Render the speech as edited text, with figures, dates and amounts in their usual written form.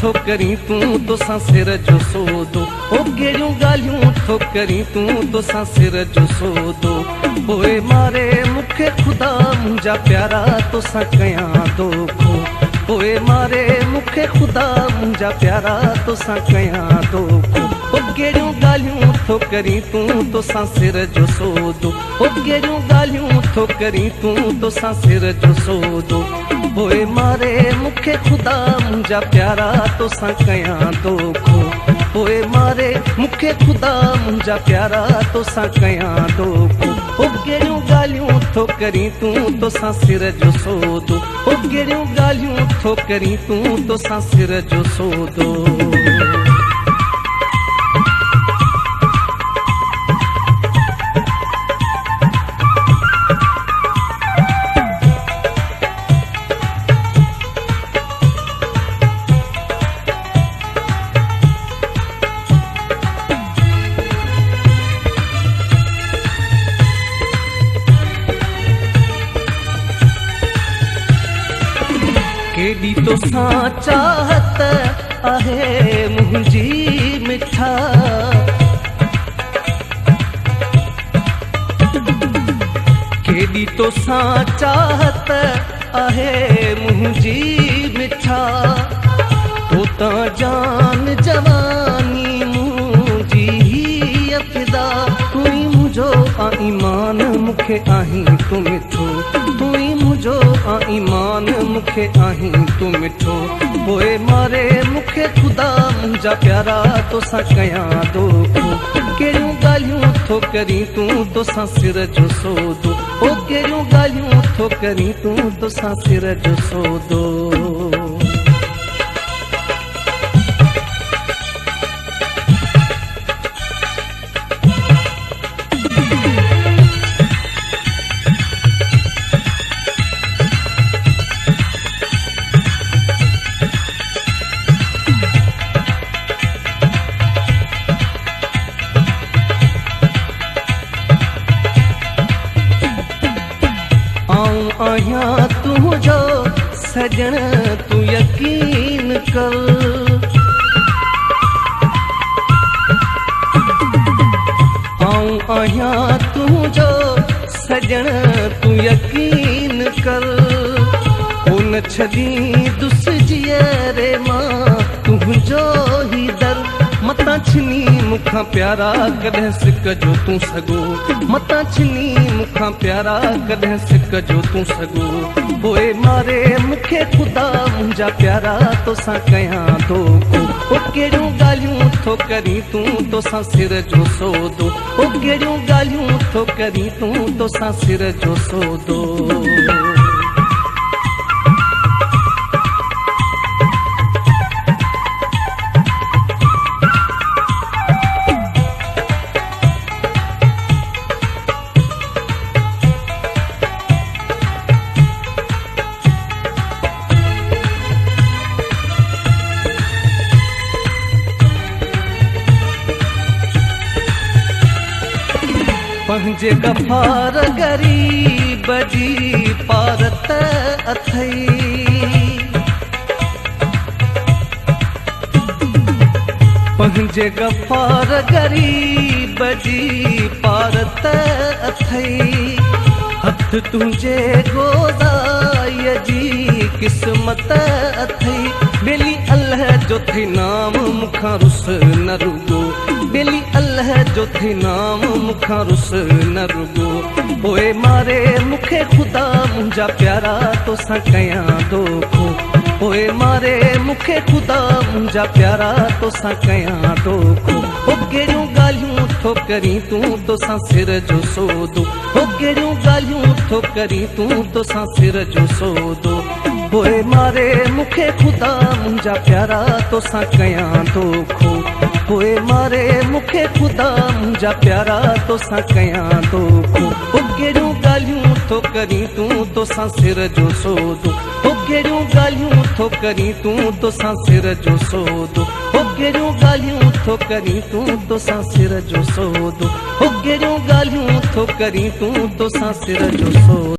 थो करी तूं तोसां सिर जो सोदो, ओ कहिड़ियूं ॻाल्हियूं थो करी तूं तोसां सिर जो सोदो। पोइ मारे मूंखे ख़ुदा मुंहिंजा प्यारा तोसां कयां दोखो, पोइ मारे मूंखे ख़ुदा मुंहिंजा प्यारा तोसां कयां दोखो। ओ कहिड़ियूं ॻाल्हियूं थो करी तूं तोसां सिर जो सोदो, ओ कहिड़ियूं ॻाल्हियूं थो करी तूं तोसां सिर जो सोदो। पोइ मारे मूंखे ख़ुदा मुंहिंजा प्यारा तोसां कयां दोखो, पोइ मारे मूंखे ख़ुदा मुंहिंजा प्यारा तोसां कयां दोखो। ओ कहिड़ियूं ॻाल्हियूं थो करी तूं तोसां सिर जो सोदो, ओ कहिड़ियूं ॻाल्हियूं थो करी तूं तोसां सिर जो सोदो। केॾी तोसां चाहत आहे मुंहिंजी मिठा, केॾी तोसां चाहत आहे मुंहिंजी मिठा। तो तां जान जवानी मुंहिंजी अफ़िदा, तूं ई मुंहिंजो ईमान मूंखे आहीं तूं मिठो, तूं ई मुंहिंजो ईमान मूंखे आहीं तूं मिठो। पोइ मारे मूंखे ख़ुदा मुंहिंजा प्यारा तोसां कयां दोखो, कहिड़ियूं ॻाल्हियूं थो करी तूं तोसां सिर जो सोदो, ओ कहिड़ियूं ॻाल्हियूं थो करी तूं तोसां सिर जो सोदो। आहियां तुंहिंजो सजण तूं यकीन कर, आऊं आहियां तुंहिंजो सजण तूं यकीन कर। कोन छॾी दुस जीअरे मां तुंहिंजो ई दर, मतां छिनी मूंखां प्यारा कॾहिं सिक जो तूं सॻो, मतां छिनी मूंखां प्यारा कॾहिं सिक जो तूं सॻो। पोइ मारे मूंखे ख़ुदा मुंहिंजा प्यारा तोसां कयां दोखो, ओ कहिड़ियूं ॻाल्हियूं थो करी तूं तोसां सिर जो सोदो, ओ कहिड़ियूं ॻाल्हियूं थो करी तूं तोसां सिर जो सोदो। पंहिंजे गफ़ार ग़रीब जी पारत अथई, पंहिंजे गफ़ार ग़रीब जी पारत अथई। हथ तुंहिंजे गोदाईअ जी क़िस्मत अथई, बेली अल्लाह जो थी नाम मूंखां रुस न रुगो, बेली अल्लाह जो थी नाम मूंखां रुस न रुगो। पोइ मारे मूंखे ख़ुदा मुंहिंजा प्यारा तोसां कयां दोखो, पोइ मारे मूंखे ख़ुदा मुंहिंजा प्यारा तोसां कयां दोखो। ओ कहिड़ियूं ॻाल्हियूं थो करी तूं तोसां सिर जो सोदो, ओ कहिड़ियूं ॻाल्हियूं थो करी तूं तोसां सिर जो सोदो। पोइ मारे मूंखे ख़ुदा मुंहिंजा प्यारा तोसां कयां दोखो, पोइ मारे मूंखे ख़ुदा मुंहिंजा प्यारा तोसां कयां दोखो। ओ कहिड़ियूं ॻाल्हियूं थो करी तूं तोसां सिर जो सोदो, ओ कहिड़ियूं ॻाल्हियूं थो करी तूं तोसां सिर जो सोदो, ओ कहिड़ियूं ॻाल्हियूं थो करी तूं तोसां सिर जो सोदो, ओ कहिड़ियूं ॻाल्हियूं थो करी तूं तोसां सिर जो सोदो।